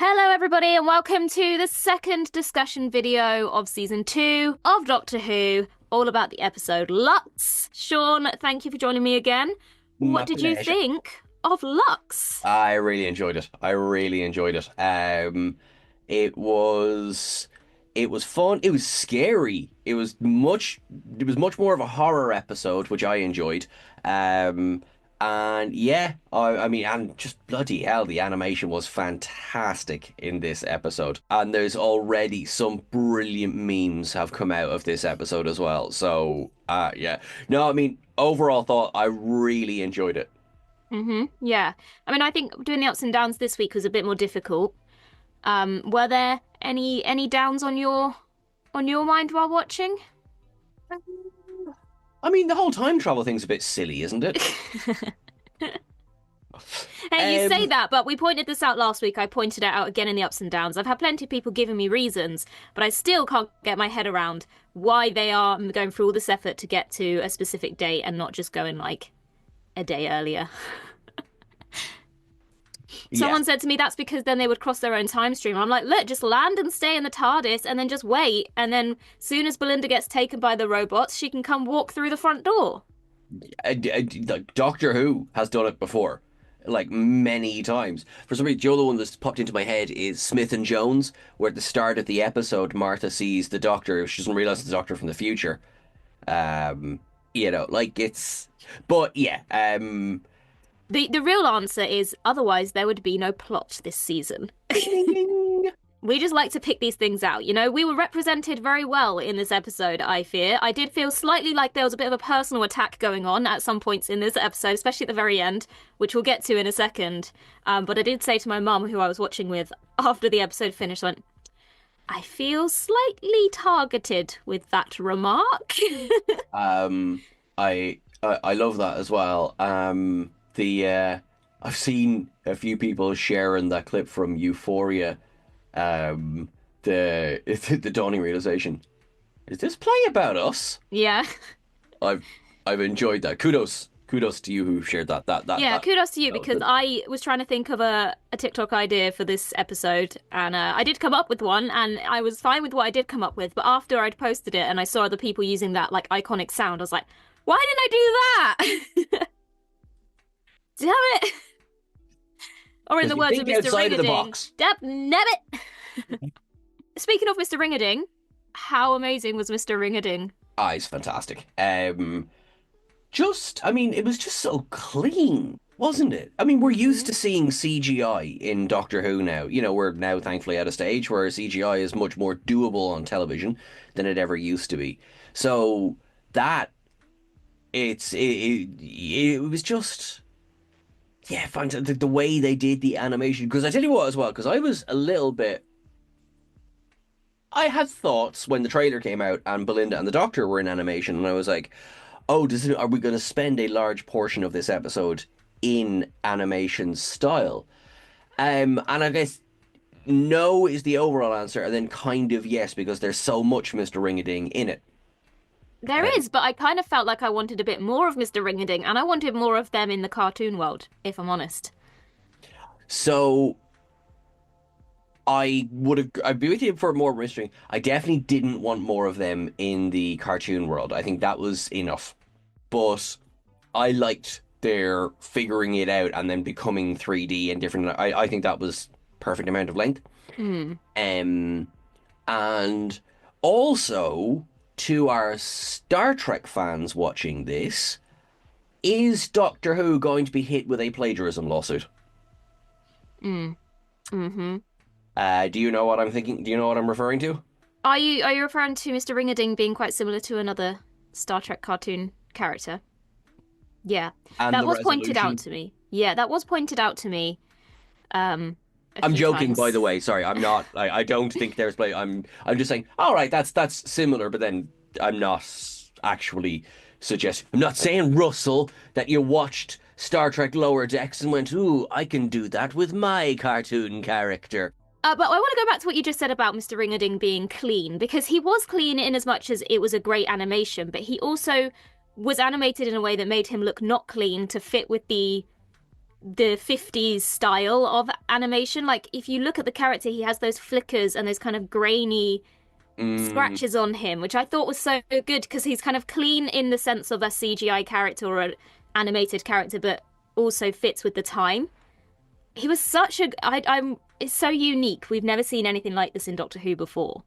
Hello, everybody, and welcome to the second discussion video of season 2 of Doctor Who, all about the episode Lux. Sean, thank you for joining me again. My What did you pleasure. think of Lux? I really enjoyed it. I really enjoyed it. It was it was fun. It was scary. It was much more of a horror episode, which I enjoyed. Um, and yeah, I mean, and just bloody hell, the animation was fantastic in this episode. And there's already some brilliant memes have come out of this episode as well. So, yeah. No, I mean, overall thought I really enjoyed it. Yeah. I mean, I think doing the ups and downs this week was a bit more difficult. Were there any downs on your mind while watching? I mean, the whole time travel thing's a bit silly, isn't it? Hey, you say Um, that, but we pointed this out last week. I pointed it out again in the ups and downs. I've had plenty of people giving me reasons, but I still can't get my head around why they are going through all this effort to get to a specific date and not just going like a day earlier. yeah, Someone said to me that's because then they would cross their own time stream. I'm like, look, just land and stay in the TARDIS and then just wait. And then soon as Belinda gets taken by the robots, she can come walk through the front door. like Doctor Who has done it before, like many times. For some reason, the other one that's popped into my head is Smith and Jones, where at the start of the episode, Martha sees the Doctor. She doesn't realize it's the Doctor from the future. Um, like it's, but yeah, The real answer is otherwise there would be no plot this season. ding, ding, ding. We just like to pick these things out. You know, we were represented very well in this episode, I fear. I did feel slightly like there was a bit of a personal attack going on at some points in this episode, especially at the very end, which we'll get to in a second. But I did say to my mum, who I was watching with after the episode finished, I went, I feel slightly targeted with that remark. Um, I love that as well. The I've seen a few people sharing that clip from Euphoria. Um, the the dawning realization. Is this play about us? Yeah. I've I've enjoyed that. Kudos to you who shared that. Yeah, kudos to you That was because good. I was trying to think of a TikTok idea for this episode and I did come up with one and I was fine with what I did come up with. But after I'd posted it and I saw other people using that like iconic sound, I was like, why didn't I do that? Damn it. Or in Because the you words of think Mr. outside of the Ringading, box. Dab Nabbit. Speaking of Mr. Ringading, how amazing was Mr. Ringading? Ah, it's fantastic. I mean, it was just so clean, wasn't it? I mean, we're used to seeing CGI in Doctor Who now. We're now thankfully at a stage where CGI is much more doable on television than it ever used to be. So that it was just yeah, fine. The way they did the animation. Because I tell you what, as well, because I was a little bit. I had thoughts when the trailer came out and Belinda and the Doctor were in animation, and I was like, "Oh, are we going to spend a large portion of this episode in animation style?" And I guess no is the overall answer, and then kind of yes because there's so much Mr. Ring-a-Ding in it. There Um, is, but I kind of felt like I wanted a bit more of Mr. Ringading, and I wanted more of them in the cartoon world, if I'm honest. so I'd be with you for more mystery. I definitely didn't want more of them in the cartoon world. I think that was enough. But I liked their figuring it out and then becoming 3D and different. I think that was perfect amount of length. Hmm. Um, and also to our Star Trek fans watching this, is Doctor Who going to be hit with a plagiarism lawsuit? Mm. Mm-hmm. Do you know what I'm thinking? Do you know what I'm referring to? Are you referring to Mr. Ringading being quite similar to another Star Trek cartoon character? Yeah. And That the was pointed out resolution. to me. Yeah, that was pointed out to me a I'm few joking, by times. the way. Sorry, I'm not. I don't think there's play. I'm just saying. All right, that's similar, but then I'm not actually suggesting. I'm not saying Russell that you watched Star Trek Lower Decks and went, "Ooh, I can do that with my cartoon character." But I want to go back to what you just said about Mr. Ringading being clean, because he was clean in as much as it was a great animation, but he also was animated in a way that made him look not clean to fit with the the 50s style of animation. Like if you look at the character, he has those flickers and those kind of grainy Mm, scratches on him, which I thought was so good because he's kind of clean in the sense of a CGI character or an animated character, but also fits with the time. He was such a I'm it's so unique. We've never seen anything like this in Doctor Who before.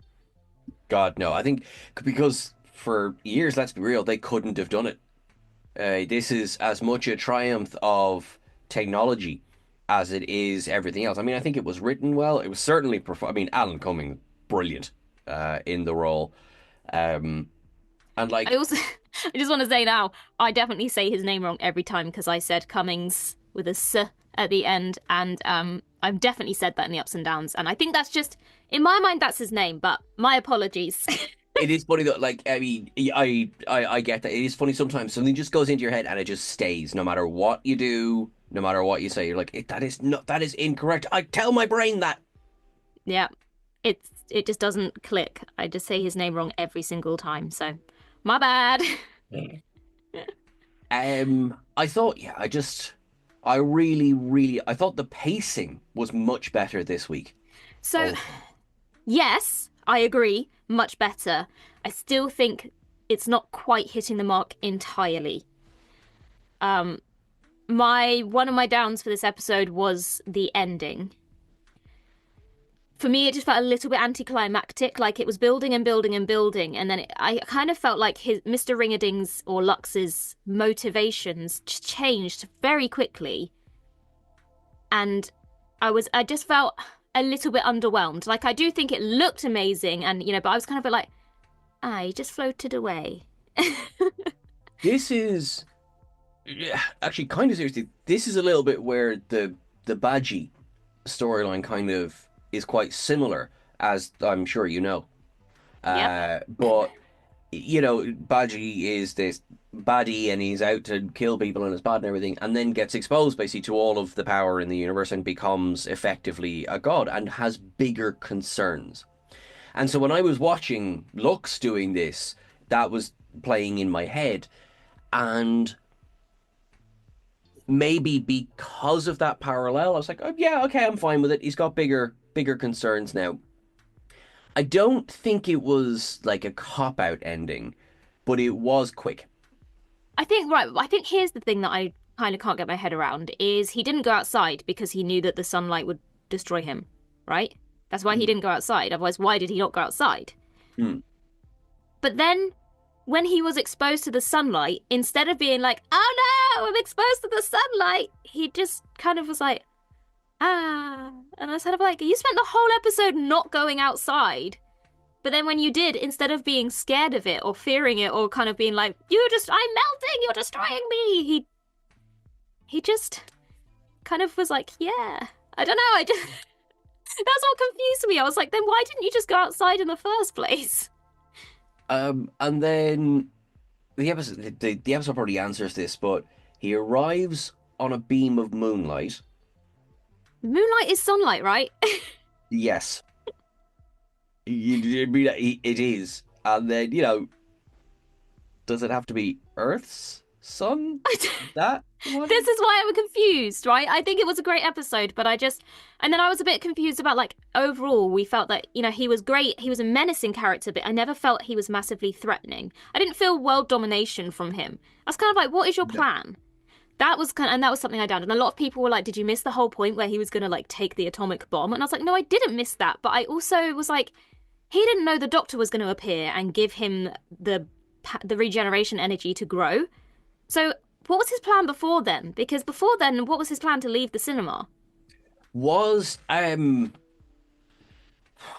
God, no. I think because for years, let's be real, they couldn't have done it. This is as much a triumph of technology as it is everything else. I mean, I think it was written well. It was certainly, I mean, Alan Cumming, brilliant in the role. Um, and I like, also I just want to say now, I definitely say his name wrong every time because I said Cummings with a s at the end, and I've definitely said that in the ups and downs, and I think that's just in my mind that's his name, but my apologies. it is funny though. Like, I mean, I get that. It is funny sometimes. Something just goes into your head and it just stays, no matter what you do, no matter what you say. You're like, that is not, that is incorrect. I tell my brain that. Yeah, it just doesn't click. I just say his name wrong every single time, so my bad. I thought, yeah, I really, really, I thought the pacing was much better this week. So Oh, yes, I agree, much better. I still think it's not quite hitting the mark entirely. Um, my one of my downs for this episode was the ending. For me, it just felt a little bit anticlimactic, like it was building and building and building, and then I kind of felt like his Mr. Ringerding's or Lux's motivations changed very quickly, and I just felt a little bit underwhelmed. Like I do think it looked amazing, and but I was kind of a bit like, he just floated away. this is yeah, actually kind of seriously. This is a little bit where the Badgie storyline kind of is quite similar, as I'm sure you know. Yep. But Badgie is this baddie and he's out to kill people and is bad and everything, and then gets exposed basically to all of the power in the universe and becomes effectively a god and has bigger concerns. And so when I was watching Lux doing this, that was playing in my head. And maybe because of that parallel, I was like, oh yeah, okay, I'm fine with it. He's got bigger concerns now. I don't think it was like a cop out ending, but it was quick. I think here's the thing that I kind of can't get my head around is he didn't go outside because he knew that the sunlight would destroy him, right? That's why he didn't go outside. Otherwise, why did he not go outside? Hmm. But then when he was exposed to the sunlight, instead of being like, oh no, I'm exposed to the sunlight, he just kind of was like, ah. And I was kind of like, you spent the whole episode not going outside. But then when you did, instead of being scared of it or fearing it or kind of being like, I'm melting, you're destroying me, he just kind of was like, yeah. I don't know, I just that's what confused me. I was like, then why didn't you just go outside in the first place? And then the episode probably answers this, but he arrives on a beam of moonlight. Moonlight is sunlight, right? Yes, it is. And then does it have to be Earth's sun? That one? This is why I'm confused, right? I think it was a great episode, but and then I was a bit confused about like overall, we felt that, he was great. He was a menacing character, but I never felt he was massively threatening. I didn't feel world domination from him. I was kind of like, what is your No. plan? And that was something I downed. And a lot of people were like, did you miss the whole point where he was going to like take the atomic bomb? And I was like, no, I didn't miss that. But I also was like, he didn't know the Doctor was going to appear and give him the regeneration energy to grow. So what was his plan before then? Because before then, what was his plan to leave the cinema? Was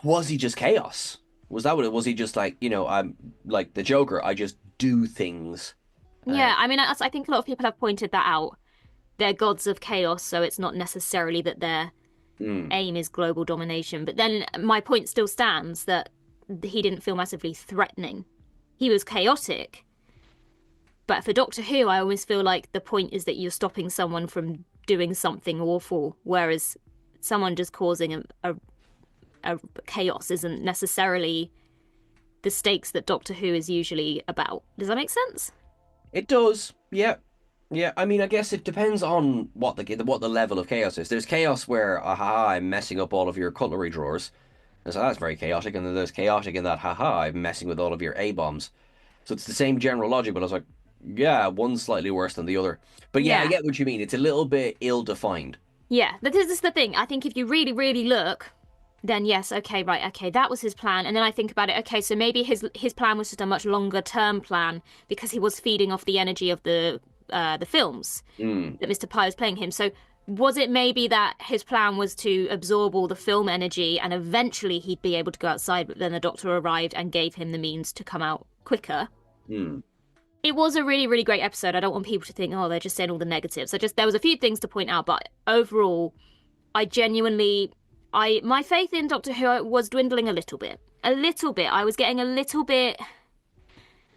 was he just chaos? Was that what it was? He just like, I'm like the Joker. I just do things. Uh, Yeah, I mean, I think a lot of people have pointed that out. They're gods of chaos, so it's not necessarily that their mm. aim is global domination. But then my point still stands that he didn't feel massively threatening. He was chaotic. But for Doctor Who, I always feel like the point is that you're stopping someone from doing something awful, whereas someone just causing a chaos isn't necessarily the stakes that Doctor Who is usually about. Does that make sense? It does. Yeah. Yeah, I mean, I guess it depends on what the level of chaos is. There's chaos where, aha, I'm messing up all of your cutlery drawers. And so that's very chaotic. And then there's chaotic in that, haha, I'm messing with all of your A-bombs. So it's the same general logic, but I was like, yeah, one's slightly worse than the other. But yeah, I Yeah. get what you mean. It's a little bit ill-defined. Yeah, this is the thing. I think if you really, really look, then yes, okay, right, okay, that was his plan. And then I think about it, okay, so maybe his plan was just a much longer term plan because he was feeding off the energy of the films Mm. that Mr. Pye was playing him. So was it maybe that his plan was to absorb all the film energy and eventually he'd be able to go outside, but then the doctor arrived and gave him the means to come out quicker? Mm. It was a really, really great episode. I don't want people to think, oh, they're just saying all the negatives. There was a few things to point out, but overall, I genuinely, my faith in Doctor Who was dwindling a little bit. A little bit. I was getting a little bit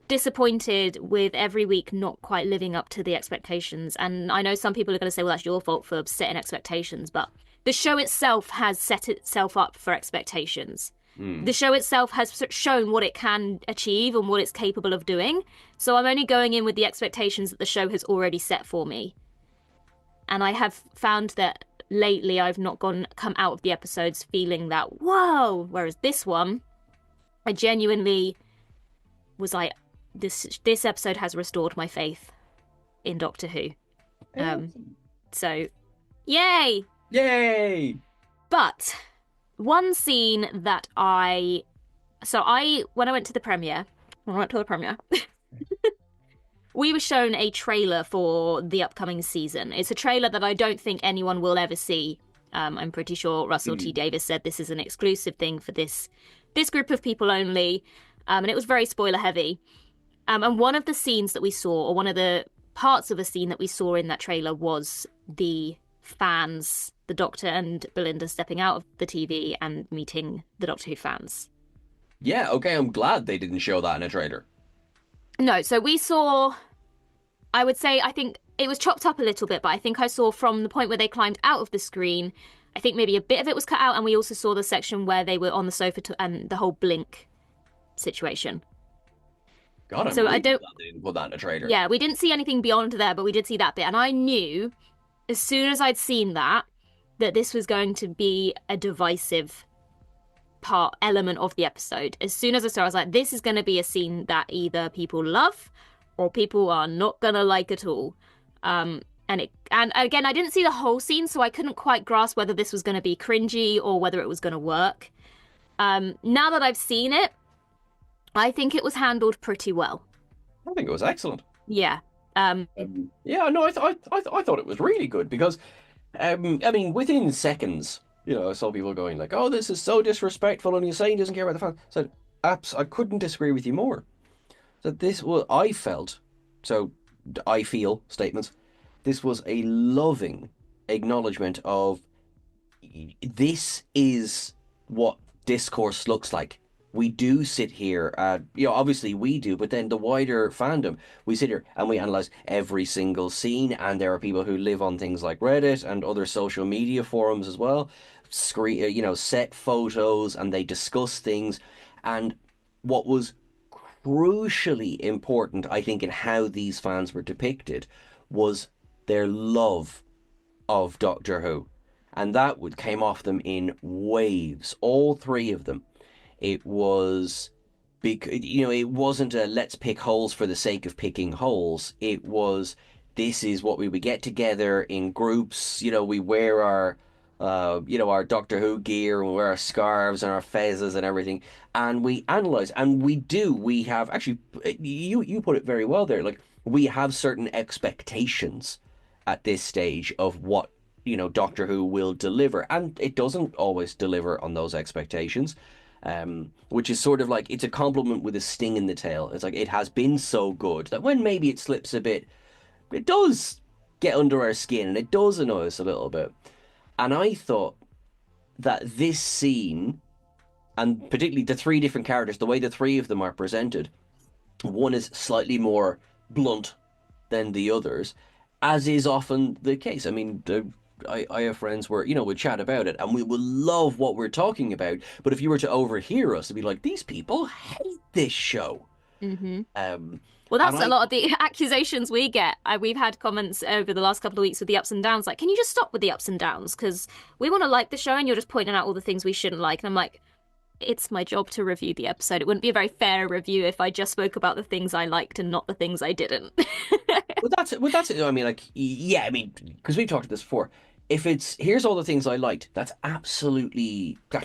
disappointed with every week not quite living up to the expectations. And I know some people are going to say, well, that's your fault for setting expectations, but the show itself has set itself up for expectations. Mm. The show itself has shown what it can achieve and what it's capable of doing. So I'm only going in with the expectations that the show has already set for me. And I have found that lately I've not come out of the episodes feeling that, whoa, whereas this one, I genuinely was like, this episode has restored my faith in Doctor Who. So, yay! Yay! But one scene that when I went to the premiere, we were shown a trailer for the upcoming season. It's a trailer that I don't think anyone will ever see. I'm pretty sure Russell T Davies said this is an exclusive thing for this group of people only, and it was very spoiler heavy. And one of the scenes that we saw, or one of the parts of a scene that we saw in that trailer, was the fans, the Doctor and Belinda stepping out of the TV and meeting the Doctor Who fans. Yeah, okay, I'm glad they didn't show that in a trailer. No, so we saw, I would say, I think it was chopped up a little bit, but I think I saw from the point where they climbed out of the screen, I think maybe a bit of it was cut out, and we also saw the section where they were on the sofa and the whole blink situation. God, I'm So really glad they didn't put that in a trailer. Yeah, we didn't see anything beyond there, but we did see that bit. And I knew as soon as I'd seen that this was going to be a divisive element of the episode. As soon as I saw it, I was like, this is going to be a scene that either people love or people are not going to like at all. And again, I didn't see the whole scene, so I couldn't quite grasp whether this was going to be cringy or whether it was going to work. Now that I've seen it, I think it was handled pretty well. I think it was excellent. Yeah. Yeah, no, I thought it was really good because, I mean, within seconds, I saw people going like, "Oh, this is so disrespectful," and he's saying he doesn't care about the fans. So, I couldn't disagree with you more. So I feel statements. This was a loving acknowledgement of this is what discourse looks like. We do sit here, obviously we do, but then the wider fandom, we sit here and we analyze every single scene, and there are people who live on things like Reddit and other social media forums as well, set photos, and they discuss things. And what was crucially important, I think, in how these fans were depicted was their love of Doctor Who. And that came off them in waves, all three of them. It was big, it wasn't a let's pick holes for the sake of picking holes. It was, this is what we would get together in groups. We wear our Doctor Who gear, and we wear our scarves and our fezzes and everything. And we analyze, and we have actually, you put it very well there. Like, we have certain expectations at this stage of what, Doctor Who will deliver. And it doesn't always deliver on those expectations. Which is sort of like, it's a compliment with a sting in the tail. It's like, it has been so good that when maybe it slips a bit, it does get under our skin and it does annoy us a little bit. And I thought that this scene, and particularly the three different characters, the way the three of them are presented, one is slightly more blunt than the others, as is often the case. I mean, I have friends where, we chat about it and we will love what we're talking about. But if you were to overhear us, it'd be like, these people hate this show. Mm-hmm. Well, And that's a I lot of the accusations we get. We've had comments over the last couple of weeks with the ups and downs, like, can you just stop with the ups and downs? Because we want to like the show and you're just pointing out all the things we shouldn't like. And I'm like, it's my job to review the episode. It wouldn't be a very fair review if I just spoke about the things I liked and not the things I didn't. Well, that's it. I mean, like, yeah, I mean, because we've talked about this before. If it's here's all the things I liked, that's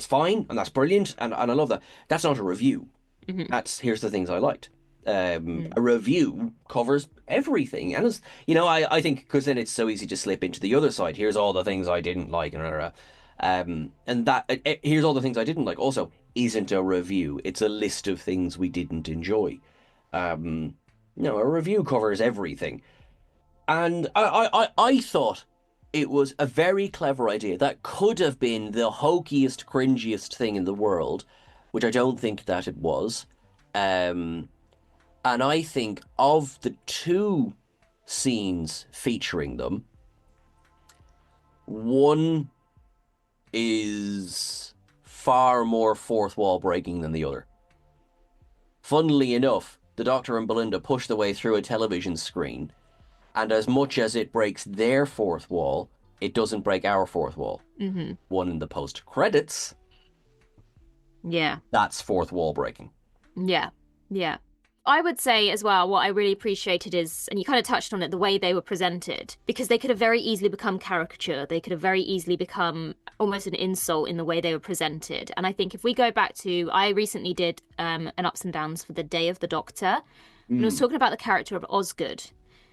fine and that's brilliant and I love that. That's not a review. Mhm. That's here's the things I liked. Mm. A review covers everything, and it's I think because then it's so easy to slip into the other side. Here's all the things I didn't like, and that here's all the things I didn't like. Also, isn't a review. It's a list of things we didn't enjoy. Um, no, a review covers everything. And I thought it was a very clever idea that could have been the hokiest, cringiest thing in the world, which I don't think that it was. Um, and I think of the two scenes featuring them, one is far more fourth wall breaking than the other. Funnily enough, the Doctor and Belinda push their way through a television screen, and as much as it breaks their fourth wall, it doesn't break our fourth wall. Hmm. One in the post credits, Yeah. that's fourth wall breaking. Yeah. Yeah. I would say as well, what I really appreciated is, and you kind of touched on it, the way they were presented, because they could have very easily become caricature. They could have very easily become almost an insult in the way they were presented. And I think if we go back to, I recently did an ups and downs for the Day of the Doctor, and I was Mm. talking about the character of Osgood.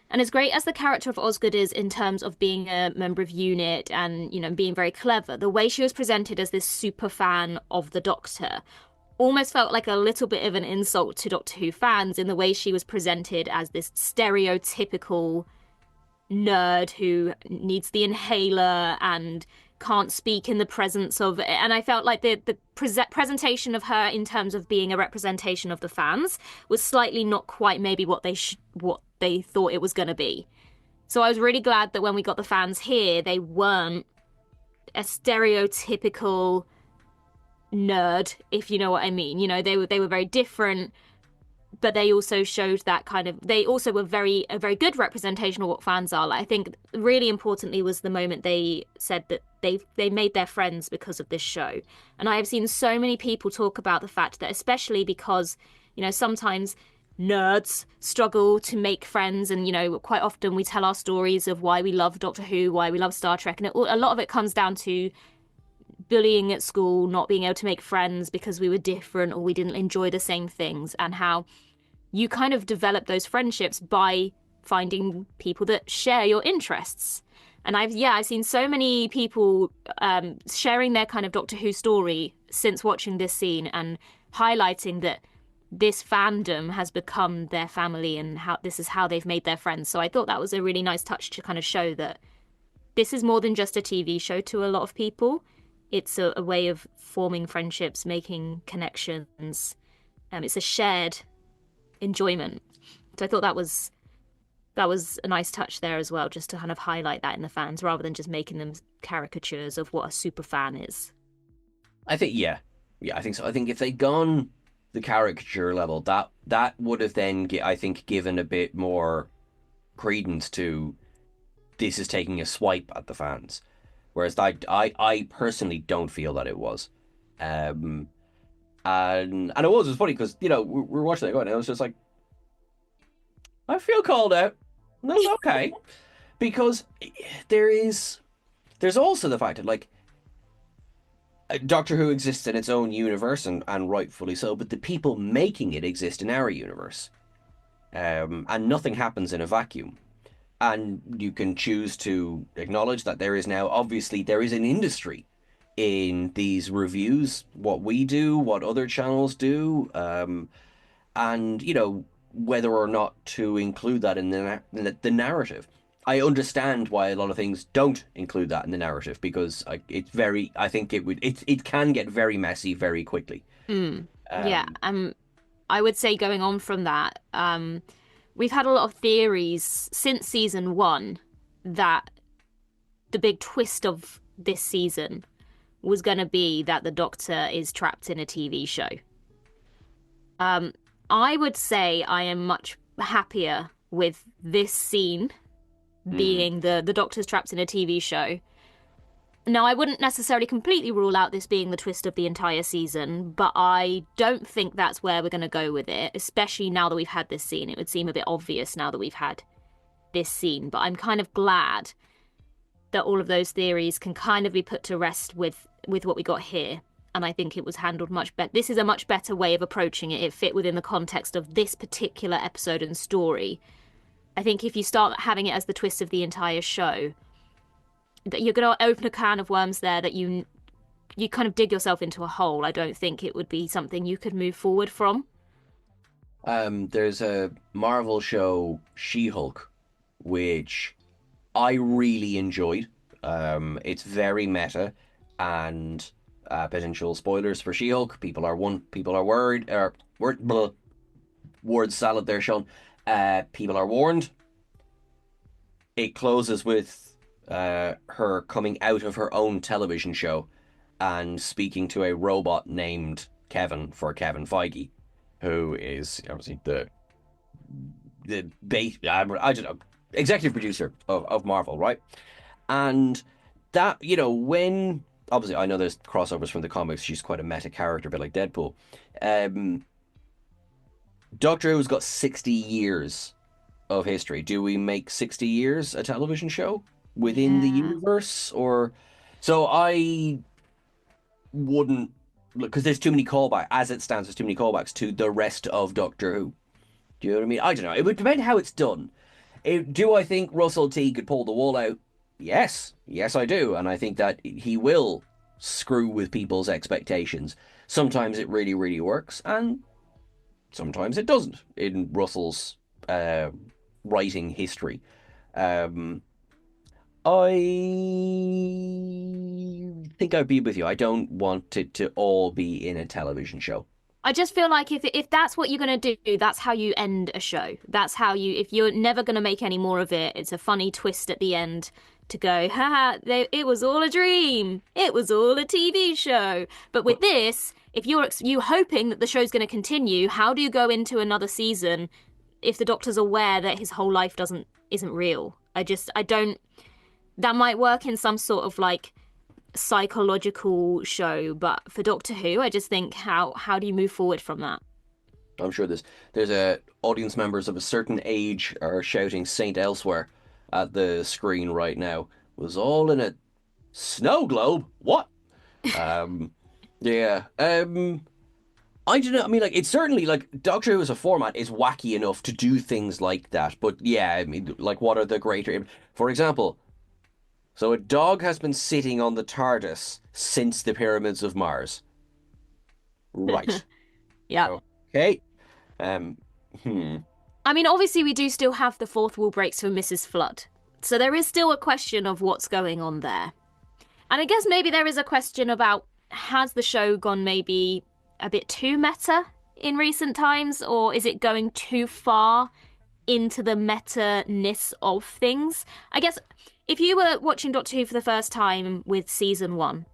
And as great as the character of Osgood is in terms of being a member of UNIT and, being very clever, the way she was presented as this super fan of the Doctor almost felt like a little bit of an insult to Doctor Who fans in the way she was presented as this stereotypical nerd who needs the inhaler and can't speak in the presence of, and I felt like the presentation of her in terms of being a representation of the fans was slightly not quite maybe what they thought it was going to be. So I was really glad that when we got the fans here, they weren't a stereotypical nerd, if you know what I mean. They were very different, but they also showed that kind of, they also were a very good representation of what fans are. Like, I think really importantly was the moment they said that they made their friends because of this show. And I have seen so many people talk about the fact that, especially because, sometimes nerds struggle to make friends, and quite often we tell our stories of why we love Doctor Who, why we love Star Trek, and a lot of it comes down to bullying at school, not being able to make friends because we were different or we didn't enjoy the same things, and how you kind of develop those friendships by finding people that share your interests. And I've seen so many people sharing their kind of Doctor Who story since watching this scene and highlighting that this fandom has become their family and how this is how they've made their friends. So I thought that was a really nice touch to kind of show that this is more than just a TV show to a lot of people. It's a way of forming friendships, making connections. It's a shared enjoyment. So I thought that was a nice touch there as well, just to kind of highlight that in the fans rather than just making them caricatures of what a super fan is. I think yeah, I think so. I think if they'd gone the caricature level, that would have then I think given a bit more credence to this is taking a swipe at the fans. Whereas I personally don't feel that it was. And it was funny because, we were watching it going, and I was just like, I feel called out. And that was okay. Because there's also the fact that, like, Doctor Who exists in its own universe, and rightfully so, but the people making it exist in our universe. And nothing happens in a vacuum. And you can choose to acknowledge that there is an industry in these reviews, what we do, what other channels do, and whether or not to include that in the narrative. I understand why a lot of things don't include that in the narrative because I think it can get very messy very quickly. Mm. Yeah. Um, I would say going on from that, we've had a lot of theories since season one that the big twist of this season was going to be that the Doctor is trapped in a TV show. I would say I am much happier with this scene Mm. being the Doctor's trapped in a TV show. Now, I wouldn't necessarily completely rule out this being the twist of the entire season, but I don't think that's where we're going to go with it, especially now that we've had this scene. It would seem a bit obvious now that we've had this scene, but I'm kind of glad that all of those theories can kind of be put to rest with what we got here. And I think it was handled much better. This is a much better way of approaching it. It fit within the context of this particular episode and story. I think if you start having it as the twist of the entire show, that you're going to open a can of worms there that you kind of dig yourself into a hole. I don't think it would be something you could move forward from. There's a Marvel show, She-Hulk, which I really enjoyed. It's very meta, and potential spoilers for She-Hulk. People are worried, or word salad there, Sean. People are warned. It closes with her coming out of her own television show and speaking to a robot named Kevin, for Kevin Feige, who is obviously the base, I don't know, executive producer of Marvel, right? And that, when obviously I know there's crossovers from the comics, she's quite a meta character, a bit like Deadpool. Um, Doctor Who's got 60 years of history. Do we make 60 years a television show within the Yeah. universe? Or so I wouldn't, because there's too many callbacks, as it stands, there's too many callbacks to the rest of Doctor Who. Do you know what I mean? I don't know. It would depend how it's done. Do I think Russell T could pull the wool out? Yes. Yes, I do. And I think that he will screw with people's expectations. Sometimes it really, really works, and sometimes it doesn't in Russell's uh, writing history. Um, I think I'd be with you. I don't want it to all be in a television show. I just feel like if that's what you're going to do, that's how you end a show. That's how if you're never going to make any more of it, it's a funny twist at the end to go, haha, it was all a dream. It was all a TV show. But with But this, if you hoping that the show's going to continue, how do you go into another season if the Doctor's aware that his whole life isn't real? I don't. That might work in some sort of like psychological show, but for Doctor Who, I just think how do you move forward from that? I'm sure there's a audience members of a certain age are shouting Saint Elsewhere at the screen right now. Was all in a snow globe? What? Um, yeah. I don't know. I mean, like, it's certainly like Doctor Who as a format is wacky enough to do things like that. But yeah, I mean, like, what are the greater? For example, so a dog has been sitting on the TARDIS since the pyramids of Mars. Right. Yeah. Okay. Um. Hmm. I mean, obviously, we do still have the fourth wall breaks for Mrs. Flood. So there is still a question of what's going on there. And I guess maybe there is a question about has the show gone maybe a bit too meta in recent times, or is it going too far into the meta-ness of things? I guess if you were watching Doctor Who for the first time with season one,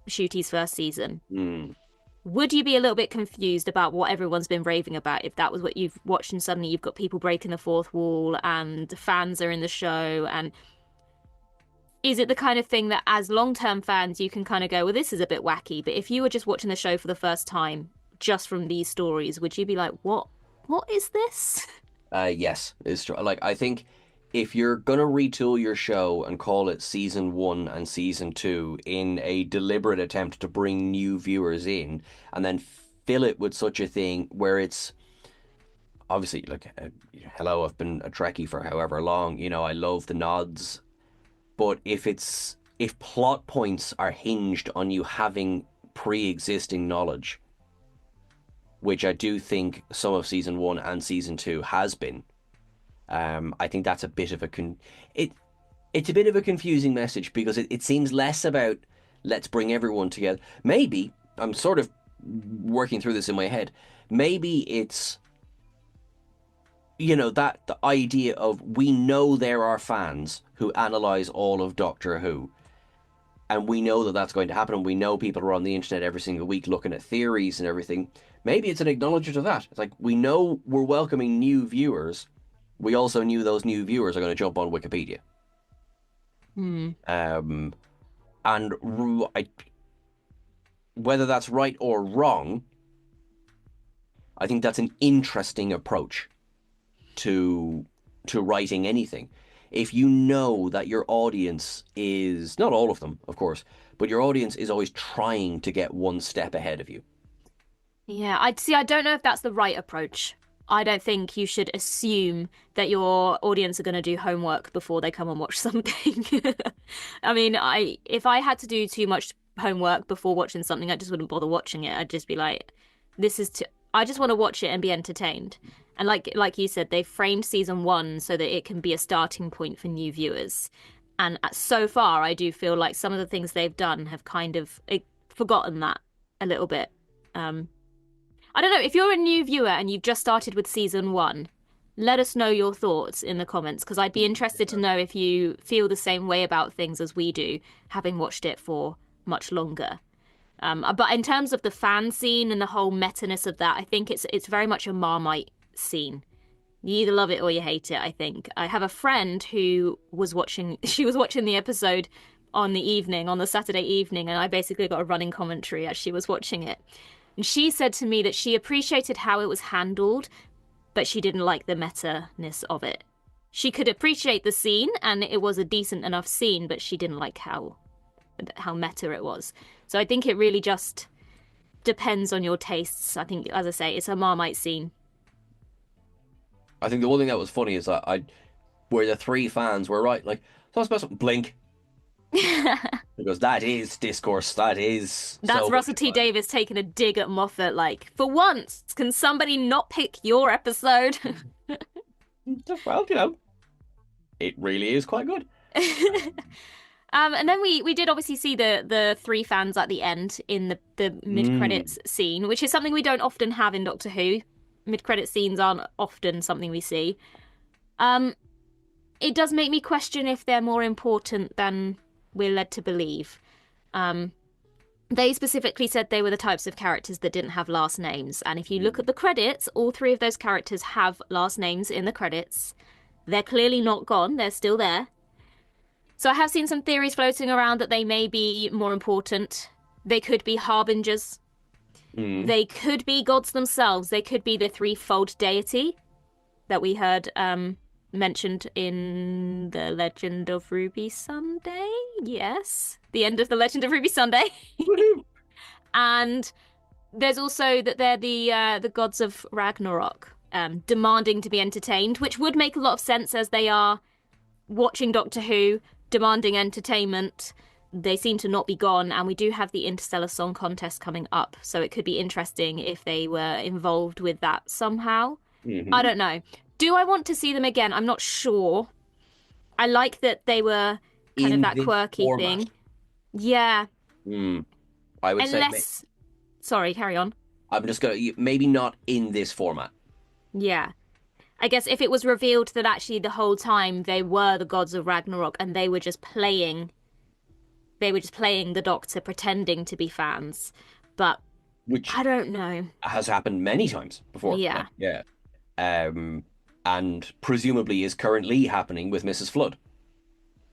Ncuti's first season, Hmm. would you be a little bit confused about what everyone's been raving about if that was what you've watched and suddenly you've got people breaking the fourth wall and fans are in the show? And is it the kind of thing that as long-term fans you can kind of go, well, this is a bit wacky, but if you were just watching the show for the first time just from these stories, would you be like, what is this? Yes, it's true. Like, I think if you're gonna retool your show and call it season one and season two in a deliberate attempt to bring new viewers in, and then fill it with such a thing where it's obviously like, hello, I've been a Trekkie for however long, I love the nods, but if plot points are hinged on you having pre-existing knowledge, which I do think some of season one and season two has been. I think that's a bit of it's a bit of a confusing message because it seems less about let's bring everyone together. Maybe I'm sort of working through this in my head. Maybe it's that the idea of we know there are fans who analyze all of Doctor Who. and we know that that's going to happen, and we know people are on the internet every single week looking at theories and everything. Maybe it's an acknowledgement of that. It's like we know we're welcoming new viewers. We also knew those new viewers are going to jump on Wikipedia. Hmm. Um, and whether that's right or wrong, I think that's an interesting approach to writing anything. If you know that your audience is not all of them, of course, but your audience is always trying to get one step ahead of you. Yeah, I'd see. I don't know if that's the right approach. I don't think you should assume that your audience are going to do homework before they come and watch something. I mean, I if I had to do too much homework before watching something, I just wouldn't bother watching it. I'd just be like, this is too... I just want to watch it and be entertained. And like you said, they framed season one so that it can be a starting point for new viewers. And so far, I do feel like some of the things they've done have kind of forgotten that a little bit. I don't know, if you're a new viewer and you've just started with season one, let us know your thoughts in the comments, because I'd be interested to know if you feel the same way about things as we do, having watched it for much longer. But in terms of the fan scene and the whole meta-ness of that, I think it's very much a Marmite scene. You either love it or you hate it, I think. I have a friend who was watching the episode on the Saturday evening, and I basically got a running commentary as she was watching it. And she said to me that she appreciated how it was handled, but she didn't like the meta-ness of it. She could appreciate the scene, and it was a decent enough scene, but she didn't like how meta it was. So I think it really just depends on your tastes. I think, as I say, it's a Marmite scene. I think the one thing that was funny is that where the three fans were right, like, so I suppose blink. Because that is discourse. That is That's so Russell much T fun. Davis taking a dig at Moffat, like, for once, can somebody not pick your episode? Well, it really is quite good. And then we did obviously see the three fans at the end in the mid credits scene, which is something we don't often have in Doctor Who. Mid credit scenes aren't often something we see. It does make me question if they're more important than we're led to believe. They specifically said they were the types of characters that didn't have last names, and if you look at the credits, all three of those characters have last names in the credits. They're clearly not gone, they're still there. So I have seen some theories floating around that they may be more important. They could be harbingers. They could be gods themselves. They could be the threefold deity that we heard mentioned in the Legend of Ruby Sunday. Yes, the end of the Legend of Ruby Sunday. And there's also that they're the gods of Ragnarok, demanding to be entertained, which would make a lot of sense as they are watching Doctor Who, demanding entertainment. They seem to not be gone, and we do have the Interstellar Song Contest coming up, so it could be interesting if they were involved with that somehow. I don't know. Do I want to see them again? I'm not sure. I like that they were kind of In that this quirky format. thing. Yeah. I would say Unless... Sorry, carry on. I'm just gonna maybe not in this format. Yeah. I guess if it was revealed that actually the whole time they were the gods of Ragnarok and they were just playing the Doctor, pretending to be fans. But Which I don't know. has happened many times before. Yeah. Yeah. And presumably is currently happening with Mrs. Flood.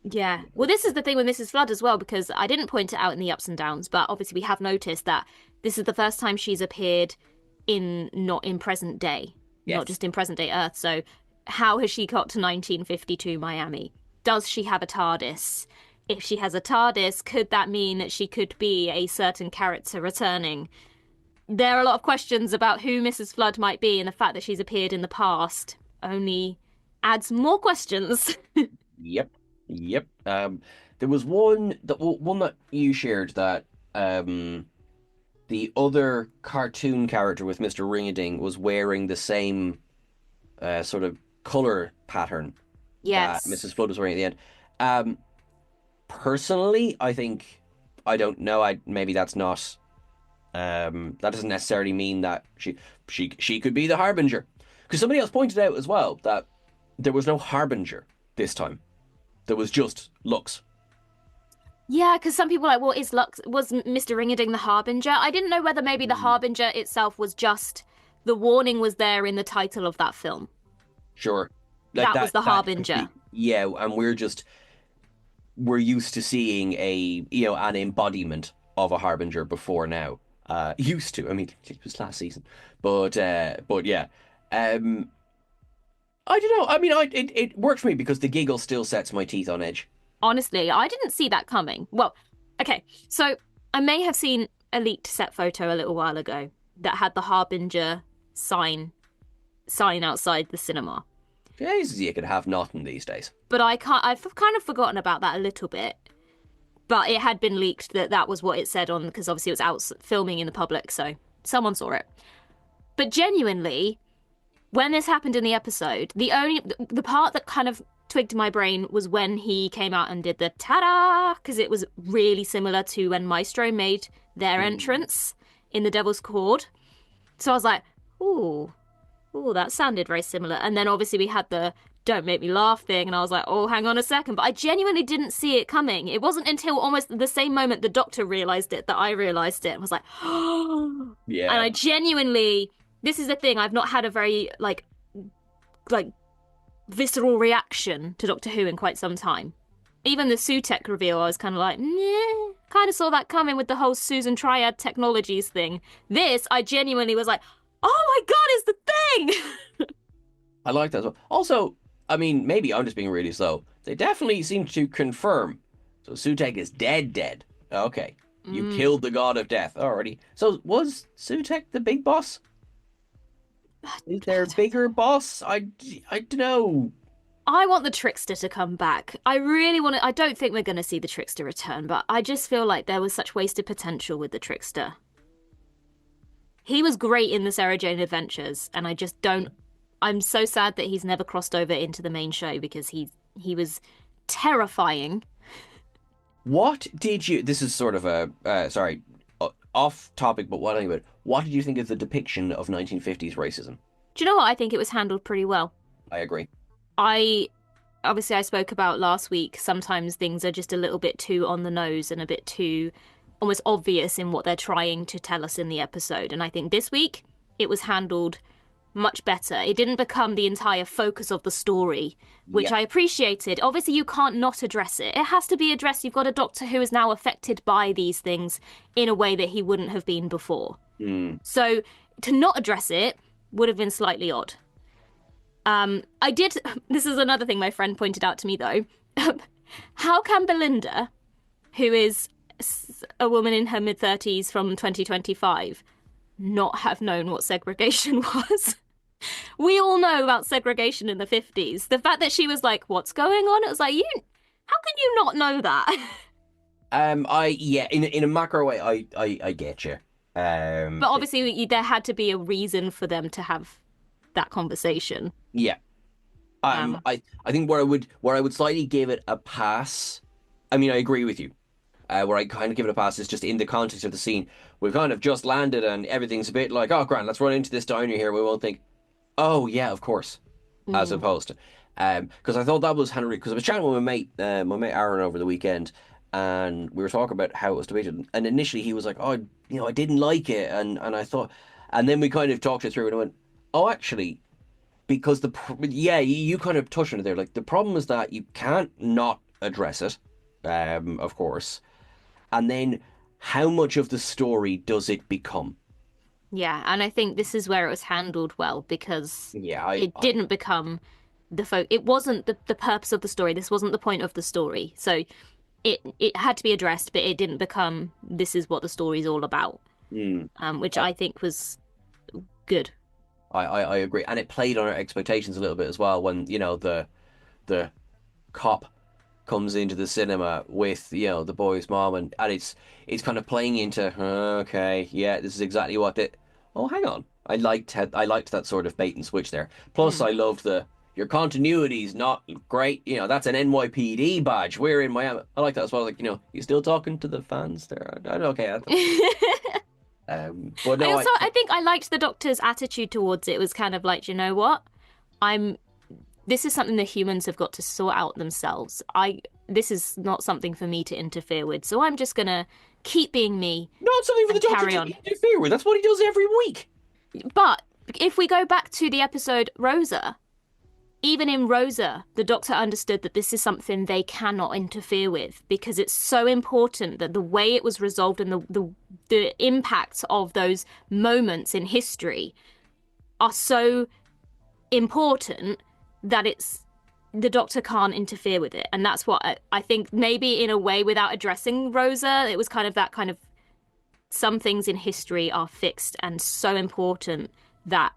Yeah. Well, this is the thing with Mrs. Flood as well, because I didn't point it out in the ups and downs, but obviously we have noticed that this is the first time she's appeared not in present day, Yes. not just in present day Earth. So how has she got to 1952 Miami? Does she have a TARDIS? If she has a TARDIS, could that mean that she could be a certain character returning? There are a lot of questions about who Mrs. Flood might be, and the fact that she's appeared in the past only adds more questions. Yep. Yep. There was one that you shared that the other cartoon character with Mr. Ring-a-Ding was wearing the same sort of color pattern Yes. that Mrs. Flood was wearing at the end. Personally, I don't know. Maybe that's not. That doesn't necessarily mean that she could be the harbinger, because somebody else pointed out as well that there was no harbinger this time. There was just Lux. Yeah, because some people are like, well, is Lux was Mr. Ringerding the Harbinger? I didn't know whether maybe the Mm, Harbinger itself was just the warning was there in the title of that film. sure. Like That was the that could Harbinger. be. Yeah, and we're used to seeing an embodiment of a harbinger before now. Used to. I mean, it was last season, but yeah. Um, I don't know. I mean, it worked for me because the giggle still sets my teeth on edge. Honestly, I didn't see that coming. Well, okay, so I may have seen a leaked set photo a little while ago that had the Harbinger sign outside the cinema. Jesus, you could have nothing these days. But I've kind of forgotten about that a little bit. But it had been leaked that that was what it said on, because obviously it was out filming in the public, so someone saw it. But genuinely, when this happened in the episode, the part that kind of twigged my brain was when he came out and did the ta-da, because it was really similar to when Maestro made their Mm. entrance in the Devil's Chord. So I was like, ooh, ooh, that sounded very similar. And then obviously we had the don't make me laugh thing, and I was like, oh, hang on a second. But I genuinely didn't see it coming. It wasn't until almost the same moment the doctor realized it that I realized it. I was like, oh. And Yeah. I genuinely, this is the thing, I've not had a very like visceral reaction to Doctor Who in quite some time. Even the Sutek reveal, I was kind of like, nah, kind of saw that coming with the whole Susan Triad Technologies thing. This, I genuinely was like, oh my God, it's the thing! I like that as well. Also, I mean, maybe I'm just being really slow. They definitely seem to confirm. So Sutek is dead, dead. Okay. You Mm, killed the god of death already. So was Sutek the big boss? Is there a bigger boss? I don't know. I want the Trickster to come back. I really want to. I don't think we're going to see the Trickster return, but I just feel like there was such wasted potential with the Trickster. He was great in the Sarah Jane Adventures, and I just don't. I'm so sad that he's never crossed over into the main show because he was terrifying. What did you? This is sort of a sorry, off topic, but what anyway? What did you think of the depiction of 1950s racism? Do you know what? I think it was handled pretty well. I agree. I obviously I spoke about last week. Sometimes things are just a little bit too on the nose and a bit too almost obvious in what they're trying to tell us in the episode. And I think this week it was handled much better. It didn't become the entire focus of the story, which Yeah. I appreciated. Obviously, you can't not address it. It has to be addressed. You've got a Doctor who is now affected by these things in a way that he wouldn't have been before. Mm. So to not address it would have been slightly odd. I did. This is another thing my friend pointed out to me, though. How can Belinda, who is a woman in her mid-30s from 2025, not have known what segregation was? We all know about segregation in the 50s. The fact that she was like, what's going on? It was like, how can you not know that? In a macro way, I get you. But obviously, there had to be a reason for them to have that conversation. Yeah. Um, I think where I would slightly give it a pass. I mean, I agree with you. Where I kind of give it a pass is just in the context of the scene. We've kind of just landed and everything's a bit like, oh, grand, let's run into this diner here. We won't think, oh yeah, of course, as mm, opposed to, because I thought that was Henry. Because I was chatting with my mate Aaron over the weekend, and we were talking about how it was debated. And initially he was like, oh, I didn't like it, and I thought, and then we kind of talked it through, and I went, oh, actually, because yeah, you kind of touched on it there. Like the problem is that you can't not address it, of course, and then how much of the story does it become? yeah, and I think this is where it was handled well because Yeah, it didn't become it wasn't the purpose of the story. This wasn't the point of the story. So it had to be addressed, but it didn't become this is what the story's all about. mm, Which I, I think was good. I agree, and it played on our expectations a little bit as well when the cop comes into the cinema with the boy's mom, and it's kind of playing into okay, yeah, this is exactly what it. Oh, hang on, I liked that sort of bait and switch there. Plus, Mm. I loved the your continuity's not great. That's an NYPD badge. We're in Miami. I like that as well. Like you still talking to the fans there? Okay. But no, I think I liked the doctor's attitude towards it. It was kind of like, you know what? I'm this is something the humans have got to sort out themselves. this is not something for me to interfere with. So I'm just gonna keep being me Not something for the and Doctor carry to on. interfere with. That's what he does every week. But if we go back to the episode Rosa, even in Rosa, the Doctor understood that this is something they cannot interfere with because it's so important that the way it was resolved and the impact of those moments in history are so important that the Doctor can't interfere with it. And that's what I think maybe in a way without addressing Rosa, it was kind of that kind of some things in history are fixed and so important that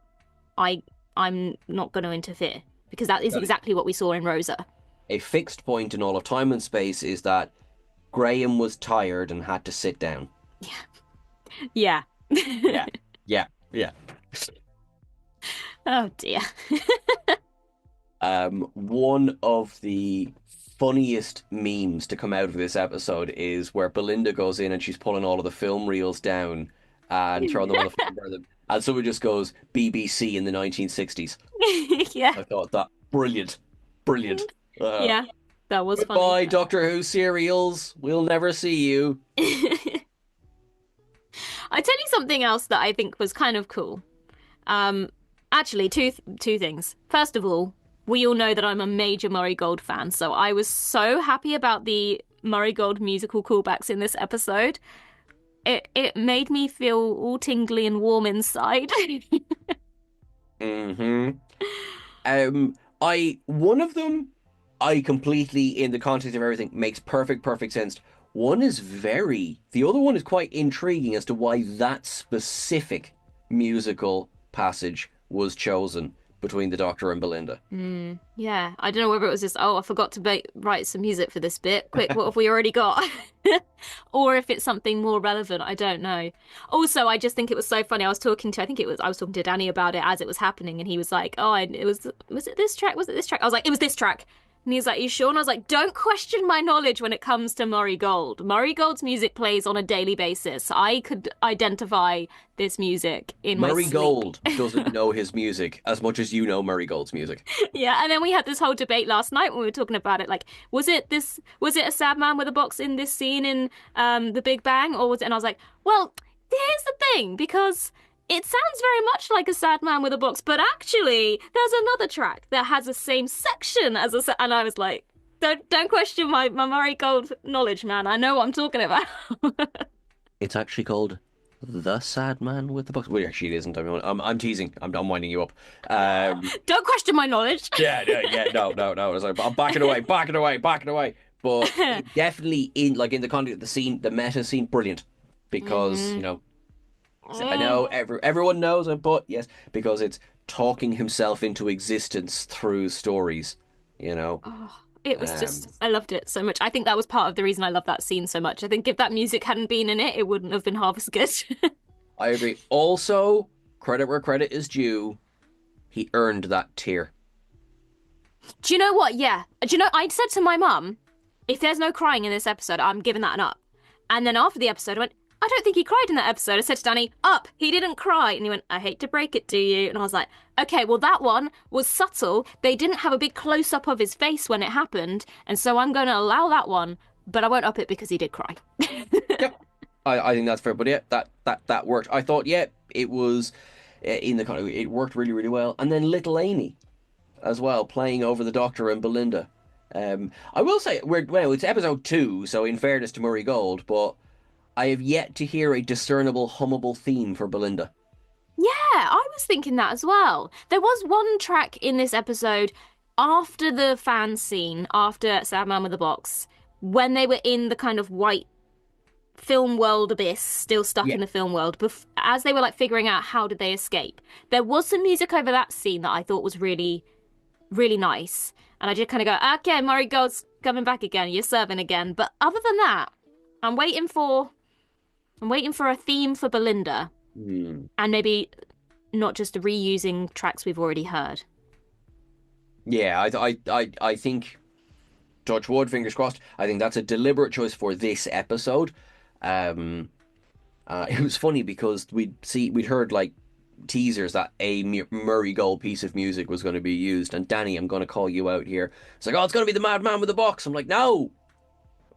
I'm not going to interfere because that is exactly what we saw in Rosa. A fixed point in all of time and space is that Graham was tired and had to sit down. Yeah. Yeah, yeah, yeah. Oh dear. One of the funniest memes to come out of this episode is where Belinda goes in and she's pulling all of the film reels down and throwing them on the floor, and someone just goes BBC in the 1960s. Yeah. I thought that brilliant, brilliant. Yeah. That was Goodbye, funny. Doctor Who serials. We'll never see you. I tell you something else that I think was kind of cool. Actually, two things. First of all, we all know that I'm a major Murray Gold fan, so I was so happy about the Murray Gold musical callbacks in this episode. It made me feel all tingly and warm inside. Mm-hmm. One of them, I completely, in the context of everything, makes perfect sense. The other one is quite intriguing as to why that specific musical passage was chosen between the Doctor and Belinda. Yeah, I don't know whether it was just, oh, I forgot to write some music for this bit. Quick, what have we already got? Or if it's something more relevant, I don't know. Also, I just think it was so funny. I was talking to Danny about it as it was happening, and he was like, oh, was it this track? Was it this track? I was like, it was this track. And he's like, you sure? And I was like, don't question my knowledge when it comes to Murray Gold. Murray Gold's music plays on a daily basis. I could identify this music in my Murray sleep. Gold doesn't know his music as much as you know Murray Gold's music. Yeah, and then we had this whole debate last night when we were talking about it. Like, was it a sad man with a box in this scene in The Big Bang, or was it? And I was like, well, here's the thing, because it sounds very much like a sad man with a box, but actually, there's another track that has the same section as and I was like, don't question my Murray Gold knowledge, man. I know what I'm talking about. It's actually called The Sad Man with the Box. Well, actually, it isn't. I'm teasing. I'm winding you up. Don't question my knowledge. Yeah. No. It's like, I'm backing away. But definitely in the context of the scene, the meta scene, brilliant. Because, I know everyone knows it, but yes, because it's talking himself into existence through stories, Oh, it was just, I loved it so much. I think that was part of the reason I love that scene so much. I think if that music hadn't been in it, it wouldn't have been half as good. I agree. Also, credit where credit is due, he earned that tear. Do you know what? Yeah. Do you know, I said to my mum, if there's no crying in this episode, I'm giving that an up. And then after the episode, I went, I don't think he cried in that episode. I said to Danny, up, he didn't cry. And he went, I hate to break it to you. And I was like, okay, well, that one was subtle. They didn't have a big close-up of his face when it happened. And so I'm going to allow that one, but I won't up it because he did cry. Yep. I think that's fair. But yeah, that worked. I thought, yeah, it was it worked really, really well. And then little Amy as well, playing over the Doctor and Belinda. I will say, it's episode 2, so in fairness to Murray Gold, but I have yet to hear a discernible hummable theme for Belinda. Yeah, I was thinking that as well. There was one track in this episode after the fan scene, after Sad Man with the Box, when they were in the kind of white film world abyss, still stuck in the film world, as they were like figuring out how did they escape. There was some music over that scene that I thought was really, really nice. And I did kind of go, okay, Murray Gold's coming back again, you're serving again. But other than that, I'm waiting for a theme for Belinda, and maybe not just reusing tracks we've already heard. Yeah, I think, touch wood, fingers crossed. I think that's a deliberate choice for this episode. It was funny because we'd heard like teasers that a Murray Gold piece of music was going to be used. And Danny, I'm going to call you out here. It's like, oh, it's going to be the Madman with the box. I'm like, no,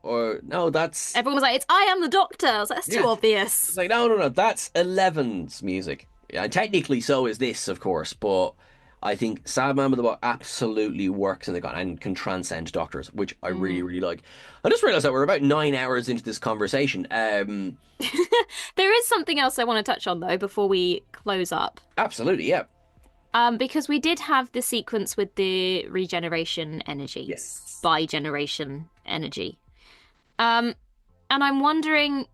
or no, that's Everyone was like, "It's I am the Doctor." I was like, "That's too yeah. It's obvious." like, no, no, no, that's Eleven's music. Yeah, and technically so is this, of course, but I think Sad Man with the Box absolutely works in the gun and can transcend Doctors, which I really, Mm. really like. I just realized that we're about 9 hours into this conversation. There is something else I want to touch on though before we close up. Absolutely, yeah. Because we did have the sequence with the regeneration energy, Yes. bi-generation energy. Um, and I'm wondering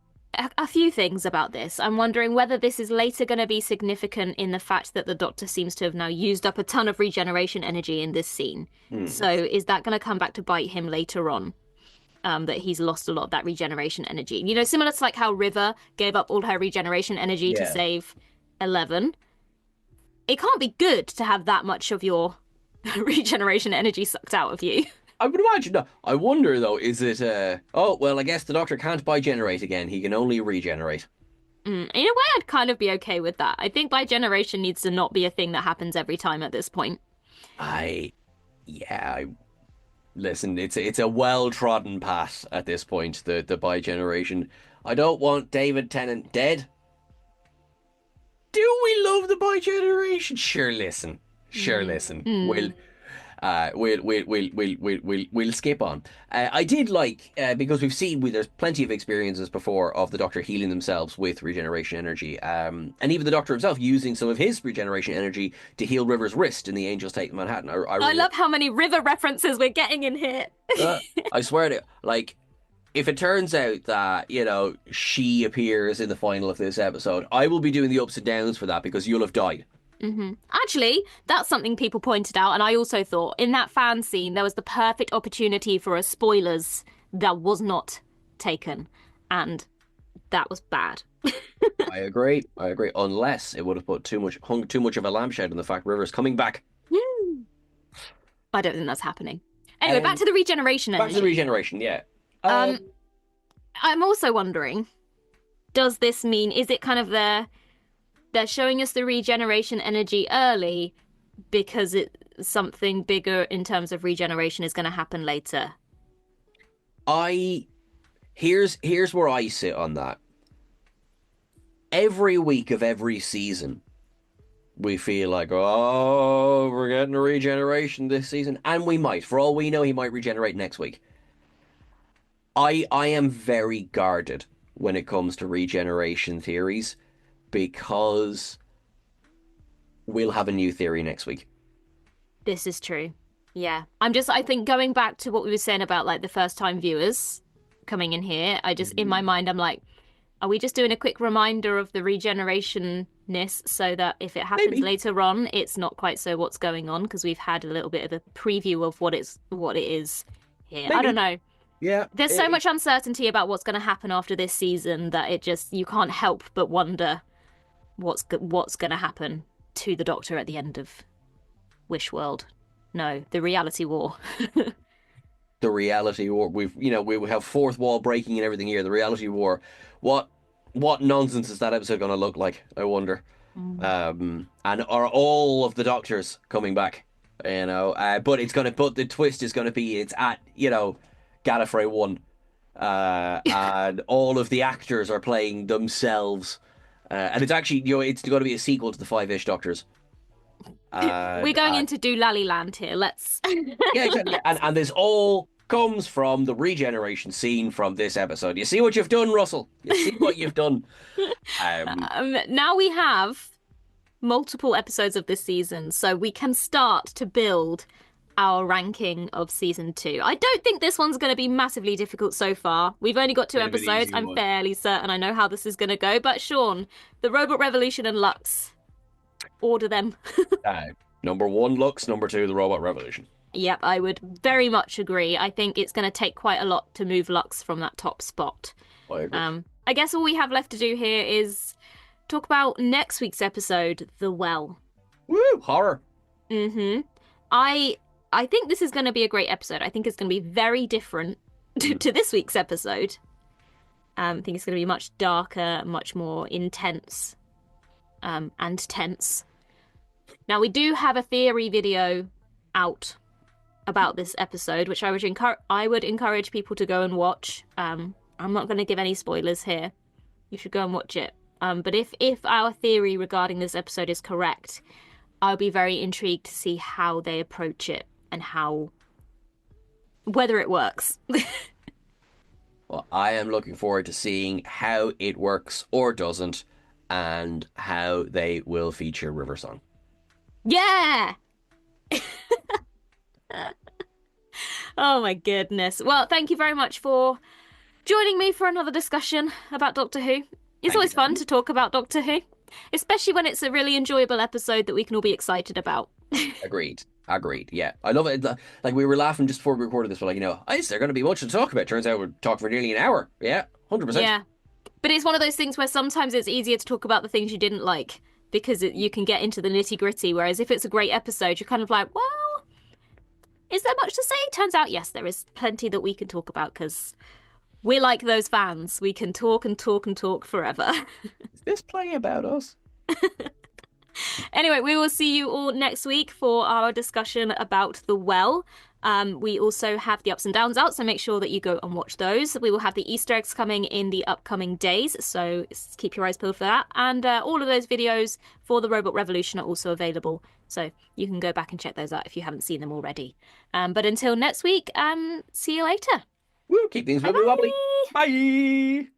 a few things about this. I'm wondering whether this is later going to be significant in the fact that the Doctor seems to have now used up a ton of regeneration energy in this scene. Hmm. So is that going to come back to bite him later on? That he's lost a lot of that regeneration energy. You know, similar to like how River gave up all her regeneration energy to Yeah. save 11. It can't be good to have that much of your regeneration energy sucked out of you. I would imagine. No, I wonder though, is it? Oh well, I guess the Doctor can't bi-generate again. He can only regenerate. In a way, I'd kind of be okay with that. I think bi-generation needs to not be a thing that happens every time at this point. I, yeah. Listen, it's a well-trodden path at this point. The bi-generation. I don't want David Tennant dead. Do we love the bi-generation? Sure, listen. Sure, listen. Mm. We'll skip on. I did like because we've seen there's plenty of experiences before of the Doctor healing themselves with regeneration energy, and even the Doctor himself using some of his regeneration energy to heal River's wrist in the Angel's Take Manhattan. I I really, love how many River references we're getting in here. I swear to like. If it turns out that, she appears in the final of this episode, I will be doing the ups and downs for that because you'll have died. Actually, that's something people pointed out, and I also thought in that fan scene there was the perfect opportunity for a spoilers that was not taken, and that was bad. I agree. I agree. Unless it would have hung too much of a lampshade on the fact River's coming back. I don't think that's happening. Anyway, back Um, to the regeneration Back to the energy. regeneration, yeah. Um, I'm also wondering, does this mean, is it kind of they're showing us the regeneration energy early because something bigger in terms of regeneration is going to happen later? I here's where I sit on that. Every week of every season, we feel like, oh, we're getting a regeneration this season, and we might. For all we know, he might regenerate next week. I am very guarded when it comes to regeneration theories because we'll have a new theory next week. This is true. Yeah. I think going back to what we were saying about like the first time viewers coming in here, in my mind, I'm like, are we just doing a quick reminder of the regeneration-ness so that if it happens Maybe. later on, it's not quite so what's going on? Because we've had a little bit of a preview of what it is here. I don't Maybe. know. Yeah. There's so much uncertainty about what's going to happen after this season that you can't help but wonder what's going to happen to the Doctor at the end of Wish World. No, the reality war. The reality war. We have fourth wall breaking and everything here. The reality war. What nonsense is that episode going to look like? I wonder. And are all of the Doctors coming back? But the twist is gonna be it's at Gallifrey 1, and all of the actors are playing themselves, and it's actually it's going to be a sequel to the Five-ish Doctors. We're going into Doolally Land here. Let's. Yeah, exactly. And this all comes from the regeneration scene from this episode. You see what you've done, Russell? You see what you've done? Now we have multiple episodes of this season, so we can start to build our ranking of season 2. I don't think this one's going to be massively difficult so far. We've only got 2 Bit of an episodes. easy I'm one. fairly certain I know how this is going to go. But Sean, the Robot Revolution and Lux, order them. Number 1, Lux. Number 2, the Robot Revolution. Yep, I would very much agree. I think it's going to take quite a lot to move Lux from that top spot. I agree. I guess all we have left to do here is talk about next week's episode, The Well. Woo! Horror. I think this is going to be a great episode. I think it's going to be very different to this week's episode. I think it's going to be much darker, much more intense. and tense. Now, we do have a theory video out about this episode, which I would encourage people to go and watch. I'm not going to give any spoilers here. You should go and watch it. But if our theory regarding this episode is correct, I'll be very intrigued to see how they approach it and whether it works. Well, I am looking forward to seeing how it works or doesn't, and how they will feature River Song. Yeah! Oh my goodness. Well, thank you very much for joining me for another discussion about Doctor Who. It's Thank always you, fun Danny. to talk about Doctor Who, especially when it's a really enjoyable episode that we can all be excited about. Agreed. Agreed. Yeah, I love it. Like we were laughing just before we recorded this, but like, is there going to be much to talk about? Turns out we're talking for nearly an hour. Yeah, 100%. Yeah. But it's one of those things where sometimes it's easier to talk about the things you didn't like because you can get into the nitty-gritty, whereas if it's a great episode, you're kind of like, well, is there much to say? Turns out, yes, there is plenty that we can talk about because we're like those fans. We can talk and talk and talk forever. Is this playing about us? Anyway, we will see you all next week for our discussion about The Well. We also have the ups and downs out, so make sure that you go and watch those. We will have the Easter eggs coming in the upcoming days, so keep your eyes peeled for that. And all of those videos for the Robot Revolution are also available, so you can go back and check those out if you haven't seen them already. But until next week, see you later. Woo, keep things Bye wibbly wobbly. bye. Bye.